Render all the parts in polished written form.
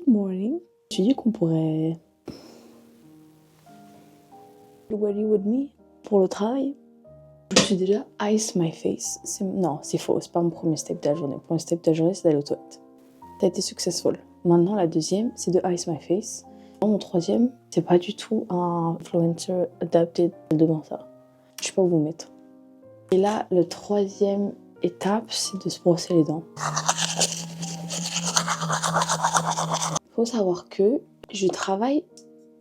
morning. Je me suis dit qu'on pourrait ready with me pour le travail. Je me suis déjà ice my face. Non, c'est faux, c'est pas mon premier step de la journée. Le premier step de la journée, c'est d'aller aux toilettes. T'as été successful. Maintenant, la deuxième, c'est de ice my face. Mon troisième, c'est pas du tout un influencer adapté devant ça. Je sais pas où vous mettre. Et là, le troisième étape, c'est de se brosser les dents. Faut savoir que je travaille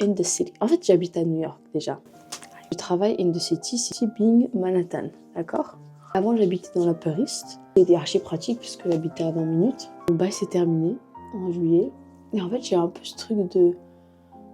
in the city. En fait, j'habite à New York déjà. Je travaille in the city being Manhattan, d'accord? Avant, j'habitais dans l'Upper East. C'était archi pratique puisque j'habitais à 20 minutes. Mon bail s'est terminé en juillet. Et en fait, j'ai un peu ce truc de...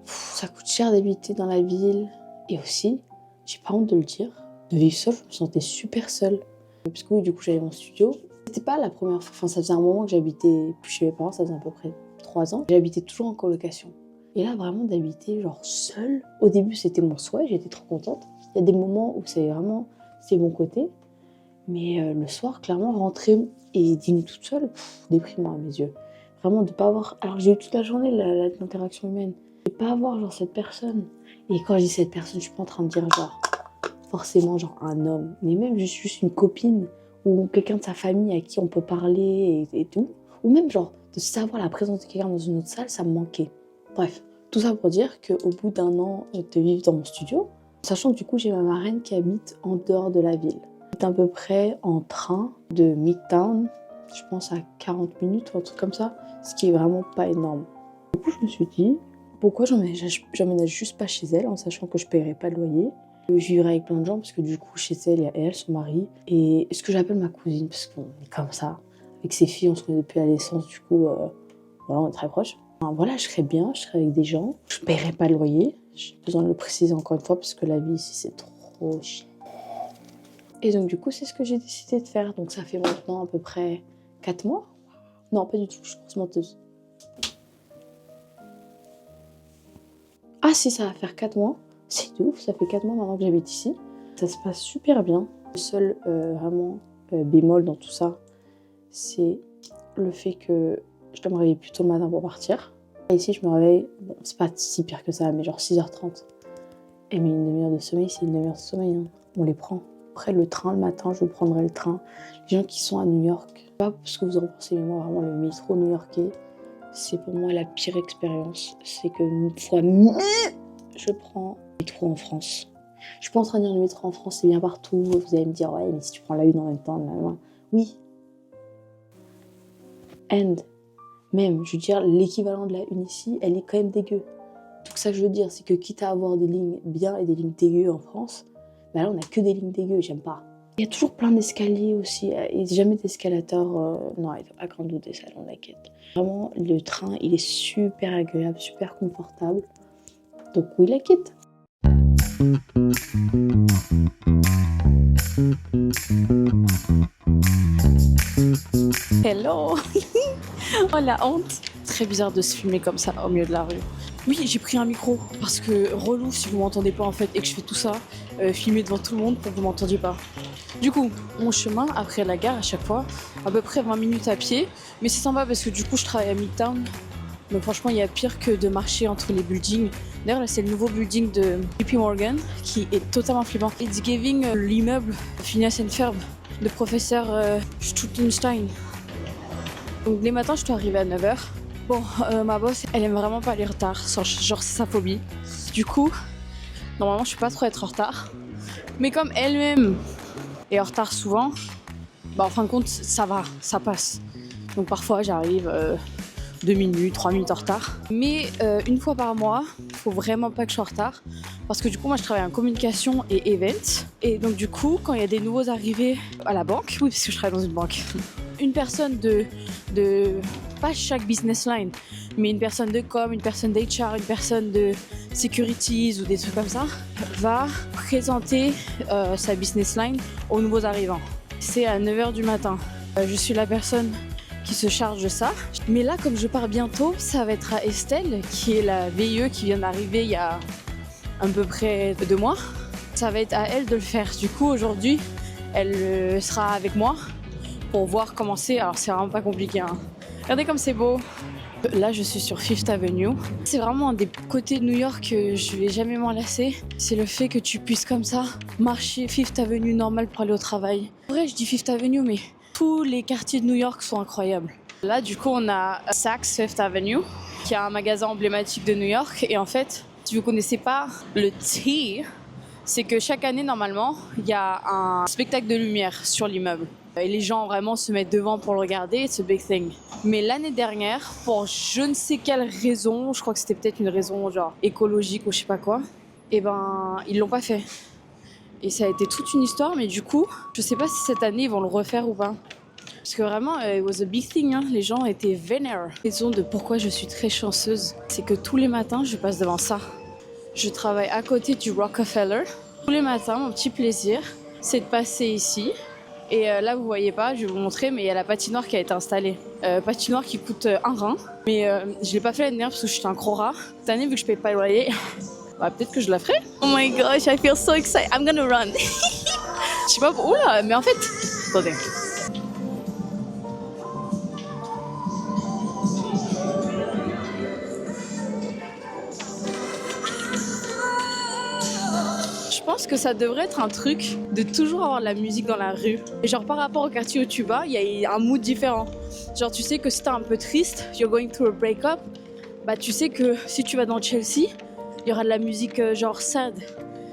ça coûte cher d'habiter dans la ville. Et aussi, j'ai pas honte de le dire, de vivre seule, je me sentais super seule. Parce que oui, du coup, j'avais mon studio. C'était pas la première fois, enfin, ça faisait un moment que j'habitais plus chez mes parents, ça faisait à peu près 3 ans. J'habitais toujours en colocation. Et là, vraiment, d'habiter genre seule. Au début, c'était mon souhait, j'étais trop contente. Il y a des moments où c'est bon côté. Mais le soir, clairement, rentrer et dîner toute seule, déprimant à mes yeux. Vraiment, de pas avoir... Alors, j'ai eu toute la journée l'interaction humaine. De pas avoir genre cette personne. Et quand je dis cette personne, je suis pas en train de dire genre... forcément genre un homme. Mais même juste une copine ou quelqu'un de sa famille à qui on peut parler et tout. Ou même genre de savoir la présence de quelqu'un dans une autre salle, ça me manquait. Bref, tout ça pour dire qu'au bout d'1 an de vivre dans mon studio, sachant que du coup j'ai ma marraine qui habite en dehors de la ville. C'est à peu près en train de Midtown, je pense à 40 minutes ou un truc comme ça, ce qui est vraiment pas énorme. Du coup je me suis dit, pourquoi j'emménage juste pas chez elle en sachant que je paierai pas de loyer. Je vivrai avec plein de gens parce que du coup chez elle il y a elle, son mari et ce que j'appelle ma cousine parce qu'on est comme ça. Avec ses filles on se connaît depuis l'adolescence, du coup voilà, on est très proches. Enfin, voilà, je serai bien, je serai avec des gens, je ne paierai pas le loyer. J'ai besoin de le préciser encore une fois parce que la vie ici c'est trop cher. Et donc du coup c'est ce que j'ai décidé de faire. Donc ça fait maintenant à peu près 4 mois. Non pas du tout, je suis grosse menteuse. Ah si, ça va faire 4 mois. C'est de ouf, ça fait 4 mois maintenant que j'habite ici. Ça se passe super bien. Le seul vraiment bémol dans tout ça, c'est le fait que je dois me réveiller plus tôt le matin pour partir. Ici, je me réveille, bon, c'est pas si pire que ça, mais genre 6h30. Et mais une demi-heure de sommeil, c'est une demi-heure de sommeil. Hein. On les prend. Après, le train, le matin, je prendrai le train. Les gens qui sont à New York, pas ce que vous en pensez, mais moi, vraiment, le métro new-yorkais, c'est pour moi la pire expérience. C'est que une fois, je prends le métro en France. Je suis pas en train de dire le métro en France, c'est bien partout. Vous allez me dire, ouais, mais si tu prends la une en même temps, là. Oui. And même, je veux dire, l'équivalent de la une ici, elle est quand même dégueu. Tout ça que je veux dire, c'est que quitte à avoir des lignes bien et des lignes dégueu en France, bah là, on a que des lignes dégueu, j'aime pas. Il y a toujours plein d'escaliers aussi, et jamais d'escalator. Non, il n'y a pas grand doute des salons d'inquiète. Vraiment, le train, il est super agréable, super confortable. Donc oui, la quitte. Hello. Oh la honte. Très bizarre de se filmer comme ça au milieu de la rue. Oui, j'ai pris un micro parce que relou si vous m'entendez pas en fait et que je fais tout ça, filmer devant tout le monde pour que vous m'entendiez pas. Du coup, mon chemin après la gare à chaque fois, à peu près 20 minutes à pied, mais c'est sympa parce que du coup je travaille à Midtown. Donc franchement, il y a pire que de marcher entre les buildings. D'ailleurs, là, c'est le nouveau building de JP Morgan qui est totalement flippant. It's giving l'immeuble Phineas and Ferb de professeur Stuttenstein. Donc les matins, je dois arriver à 9h. Bon, ma boss, elle aime vraiment pas les retards, genre c'est sa phobie. Du coup, normalement, je suis pas trop être en retard. Mais comme elle-même est en retard souvent, bah en fin de compte, ça va, ça passe. Donc parfois, j'arrive 2 minutes, 3 minutes en retard. Mais une fois par mois, faut vraiment pas que je sois en retard. Parce que du coup, moi, je travaille en communication et events. Et donc du coup, quand il y a des nouveaux arrivés à la banque, oui, parce que je travaille dans une banque, une personne de pas chaque business line, mais une personne de com, une personne d'HR, une personne de securities ou des trucs comme ça, va présenter sa business line aux nouveaux arrivants. C'est à 9h du matin. Je suis la personne qui se charge de ça. Mais là, comme je pars bientôt, ça va être à Estelle, qui est la VIE qui vient d'arriver il y a à peu près 2 mois. Ça va être à elle de le faire. Du coup, aujourd'hui, elle sera avec moi pour voir comment c'est. Alors, c'est vraiment pas compliqué. Hein. Regardez comme c'est beau. Là, je suis sur Fifth Avenue. C'est vraiment un des côtés de New York que je vais jamais m'en lasser. C'est le fait que tu puisses comme ça marcher Fifth Avenue normal pour aller au travail. En vrai, je dis Fifth Avenue, mais tous les quartiers de New York sont incroyables. Là, du coup, on a Saks Fifth Avenue, qui est un magasin emblématique de New York. Et en fait, si vous connaissez pas le T, c'est que chaque année, normalement, il y a un spectacle de lumière sur l'immeuble. Et les gens vraiment se mettent devant pour le regarder, it's a big thing. Mais l'année dernière, pour je ne sais quelle raison, je crois que c'était peut-être une raison genre écologique ou je sais pas quoi, et ben ils l'ont pas fait. Et ça a été toute une histoire, mais du coup, je sais pas si cette année ils vont le refaire ou pas. Parce que vraiment, it was a big thing, hein. Les gens étaient vénères. La raison de pourquoi je suis très chanceuse, c'est que tous les matins, je passe devant ça. Je travaille à côté du Rockefeller. Tous les matins, mon petit plaisir, c'est de passer ici. Et là, vous voyez pas, je vais vous montrer, mais il y a la patinoire qui a été installée. Patinoire qui coûte un rein. Mais je l'ai pas fait l'année dernière parce que j'étais un gros rat. Cette année, vu que je paye pas le loyer, bah, peut-être que je la ferai. Oh my gosh, I feel so excited. I'm gonna run. Je sais pas, oula, mais en fait... Attendez. Je pense que ça devrait être un truc de toujours avoir de la musique dans la rue. Et genre par rapport au quartier où tu vas, il y a un mood différent. Genre tu sais que si t'es un peu triste, you're going through a breakup, bah tu sais que si tu vas dans Chelsea, il y aura de la musique genre sad.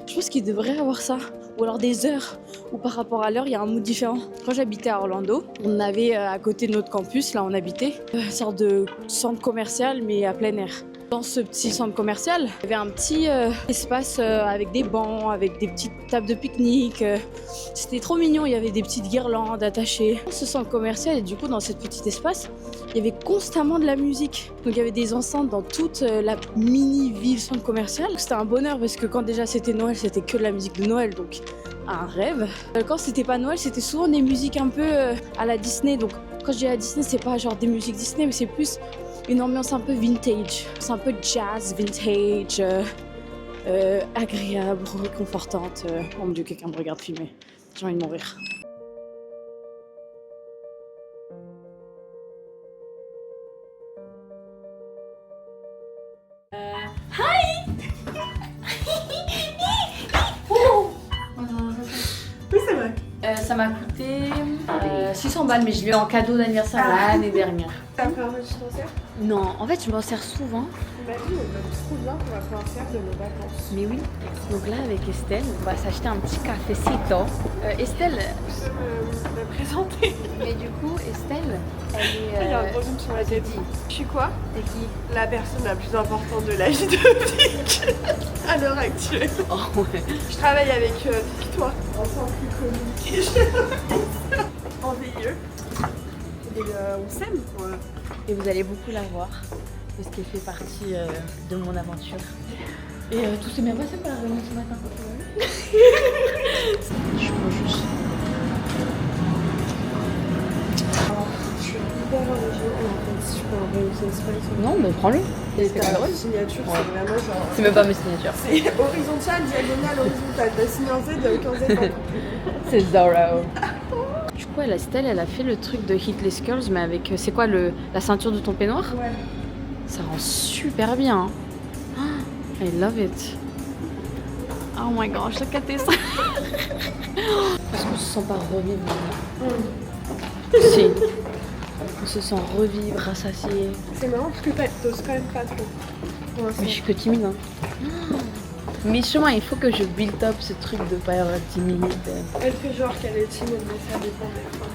Je pense qu'il devrait avoir ça. Ou alors des heures où par rapport à l'heure, il y a un mood différent. Quand j'habitais à Orlando, on avait à côté de notre campus, là on habitait, une sorte de centre commercial mais à plein air. Dans ce petit centre commercial, il y avait un petit espace avec des bancs, avec des petites tables de pique-nique. C'était trop mignon, il y avait des petites guirlandes attachées. Dans ce centre commercial, et du coup dans ce petit espace, il y avait constamment de la musique. Donc il y avait des enceintes dans toute la mini-ville centre commercial. C'était un bonheur parce que quand déjà c'était Noël, c'était que de la musique de Noël, donc un rêve. Quand c'était pas Noël, c'était souvent des musiques un peu à la Disney. Donc quand je dis à la Disney, c'est pas genre des musiques Disney, mais c'est plus une ambiance un peu vintage. C'est un peu jazz, vintage, agréable, réconfortante. Oh mon dieu, quelqu'un me regarde filmer. J'ai envie de mourir. Hi. Oui, c'est vrai. Ça m'a coûté 600 balles, mais je l'ai eu en cadeau d'anniversaire l'année dernière. T'as pris un dispensaire? Non, en fait, je m'en sers souvent. Imagine, on va trop bien qu'on va pouvoir faire de nos vacances. Mais oui. Donc là, avec Estelle, on va s'acheter un petit cafecito. Estelle. Je peux me présenter. Mais du coup, Estelle, elle est. Il y a un gros zoom sur la tête. Je suis quoi? T'es qui? La personne la plus importante de la vie de Vic à l'heure actuelle. Oh ouais. Je travaille avec Victoire en tant que communication en VIE. Et on s'aime quoi. Et vous allez beaucoup la voir, parce qu'elle fait partie de mon aventure. Et tout s'est bien passé pour la réunion ce matin. Je prends juste. Je suis hyper originale en fait, si je peux envoyer une space. Non, mais prends-le. Ta signature, Ouais. c'est vraiment genre. C'est même pas mes signatures. C'est horizontal, diagonale, horizontale. T'as signé en Z, il n'y a aucun Z dans C'est Zara. Du coup, Estelle, elle a fait le truc de Hitless Curls, mais avec, c'est quoi, la ceinture de ton peignoir? Ouais. Ça rend super bien. Hein. I love it. Oh my gosh, look at this. Parce qu'on se sent pas revivre. Si. On se sent revivre, rassasié. C'est marrant parce que t'oses quand même pas trop. Pour l'instant. Mais je suis que timide. Hein. Mais justement, il faut que je build up ce truc de pas être timide. Elle fait genre qu'elle est timide, mais ça dépend des fois.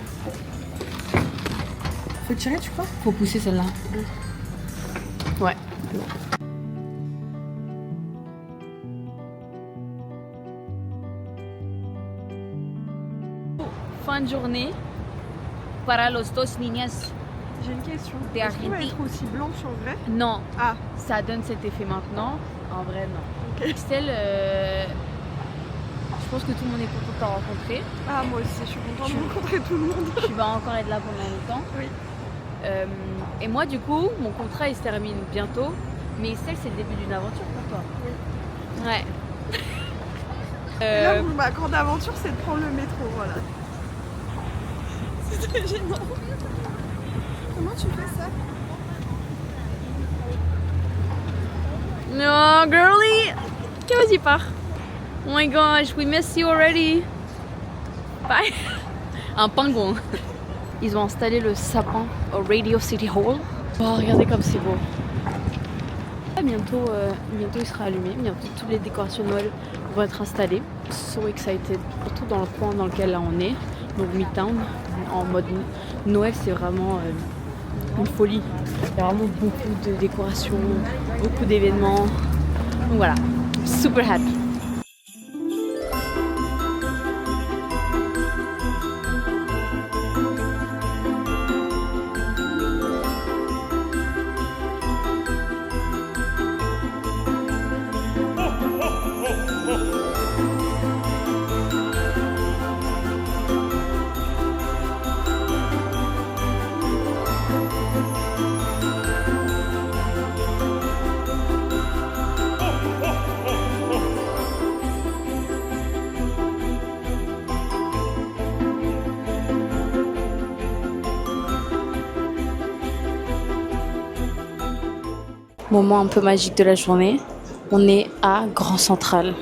Faut tirer, tu crois? Faut pousser celle-là. Ouais. Fin de journée. Para los dos niñas. J'ai une question. T'es Est-ce qu'on va arrêtée? être aussi blanche en vrai? Non, Ah, ça donne cet effet maintenant. En vrai, non. ok. Estelle, je pense que tout le monde est content de t'avoir rencontré. Ah, moi aussi, je suis contente de rencontrer tout le monde. Tu vas encore être là pendant longtemps. Oui. Et moi, du coup, mon contrat il se termine bientôt. Mais Estelle, c'est le début d'une aventure pour toi. Oui. Ouais. Là, ma grande aventure, c'est de prendre le métro, voilà. C'est très gênant. Comment tu fais ça? Oh girly! Ok, vas-y, pars. Oh my gosh, we miss you already. Bye. Un pingouin. Ils ont installé le sapin au Radio City Hall. Oh, regardez comme c'est beau. Bientôt il sera allumé. Bientôt toutes les décorations de Noël vont être installées. So excited. Surtout dans le coin dans lequel là on est. Donc Midtown. En mode Noël, c'est vraiment une folie. Il y a vraiment beaucoup de décorations, beaucoup d'événements. Donc voilà, super happy. Moment un peu magique de la journée, on est à Grand Central.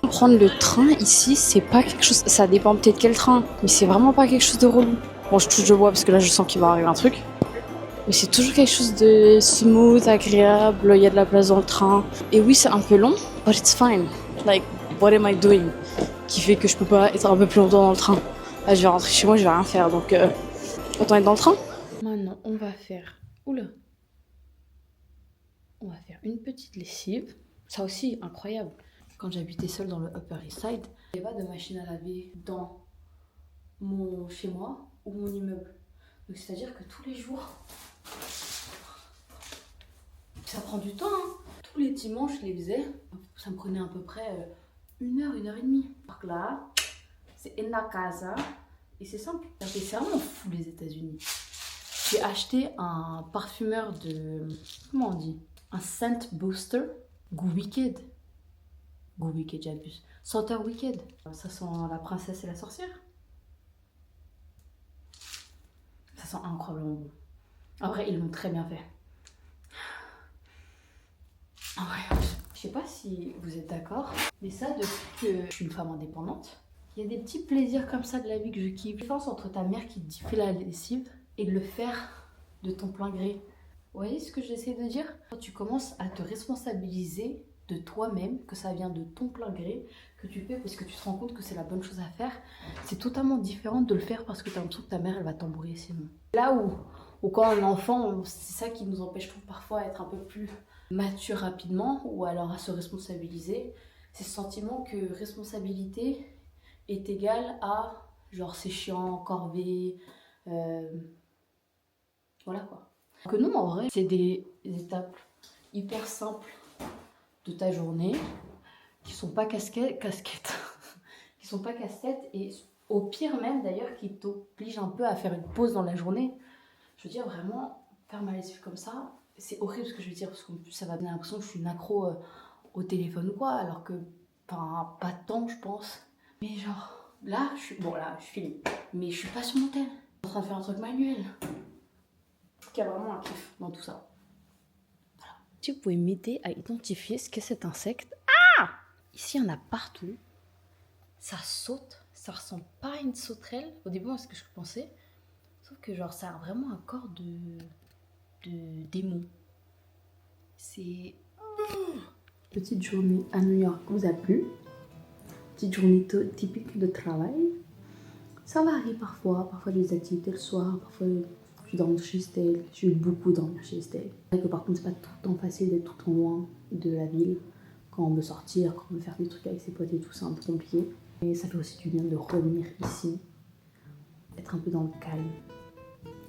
Prendre le train ici, c'est pas quelque chose, ça dépend peut-être quel train, mais c'est vraiment pas quelque chose de relou. Bon, je touche du bois parce que là je sens qu'il va arriver un truc. Mais c'est toujours quelque chose de smooth, agréable, il y a de la place dans le train. Et oui, c'est un peu long, but it's fine. Like, what am I doing? Qui fait que je peux pas être un peu plus longtemps dans le train. Là, je vais rentrer chez moi, je vais rien faire, donc autant être dans le train. Maintenant, on va faire... Oula! On va faire une petite lessive. Ça aussi, incroyable. Quand j'habitais seule dans le Upper East Side, il n'y avait pas de machine à laver dans chez moi ou mon immeuble. Donc c'est-à-dire que tous les jours... Ça prend du temps, hein. Tous les dimanches, je les faisais. Ça me prenait à peu près 1 heure et demie. Donc là, c'est en la casa. Et c'est simple. C'est vraiment fou les États-Unis. J'ai acheté un parfumeur de... Comment on dit? Un scent booster. Go Wicked. Go Wicked, j'abuse. Senteur Wicked. Ça sent la princesse et la sorcière. Ça sent incroyablement bon. Après, ils l'ont très bien fait. Ouais, je sais pas si vous êtes d'accord, mais ça, depuis que je suis une femme indépendante, il y a des petits plaisirs comme ça de la vie que je kiffe. La différence entre ta mère qui te dit fais la lessive et de le faire de ton plein gré. Vous voyez ce que j'essaie de dire? Quand tu commences à te responsabiliser de toi-même, que ça vient de ton plein gré, que tu fais parce que tu te rends compte que c'est la bonne chose à faire, c'est totalement différent de le faire parce que tu as l'impression que ta mère elle va t'embrouiller sinon. Là où quand on est enfant, c'est ça qui nous empêche parfois d'être un peu plus mature rapidement ou alors à se responsabiliser, c'est ce sentiment que responsabilité est égal à genre c'est chiant, corvée, voilà quoi. Que non, en vrai, c'est des étapes hyper simples de ta journée qui sont pas casquettes qui sont pas casse-tête et au pire même d'ailleurs qui t'obligent un peu à faire une pause dans la journée. Je veux dire vraiment faire ma lessive comme ça, c'est horrible ce que je veux dire parce qu'en plus ça va donner l'impression que je suis une accro au téléphone ou quoi, alors que enfin pas tant je pense. Mais genre là je suis finie, mais je suis pas sur mon tel. Je suis en train de faire un truc manuel. Je trouve qu'il y a vraiment un kiff dans tout ça. Voilà. Si vous pouvez m'aider à identifier ce qu'est cet insecte. Ah! Ici il y en a partout. Ça saute, ça ressemble pas à une sauterelle. Au début moi c'est ce que je pensais. Sauf que genre ça a vraiment un corps de démon. C'est... Petite journée à New York vous a plu. Petite journée typique de travail. Ça varie parfois des activités le soir, parfois je dors chez Estelle. Je vais beaucoup dormir chez Estelle. C'est vrai que par contre c'est pas tout le temps facile d'être tout le temps loin de la ville. Quand on veut sortir, quand on veut faire des trucs avec ses potes et tout, c'est un peu compliqué. Et ça fait aussi du bien de revenir ici, être un peu dans le calme,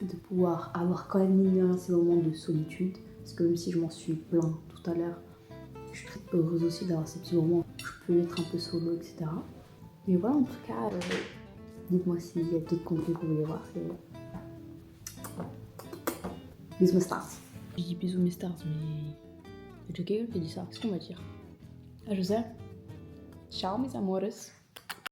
de pouvoir avoir quand même ces moments de solitude. Parce que même si je m'en suis plaint tout à l'heure, je suis très heureuse aussi d'avoir ces petits moments où je peux être un peu solo, etc. Mais voilà, en tout cas, dites-moi s'il y a d'autres contenus que vous voulez voir. Bisous mes stars. Je dis bisous mes stars, mais c'est Joker qui dit ça. Qu'est-ce qu'on va dire? Ah, je sais. Ciao, mes amores.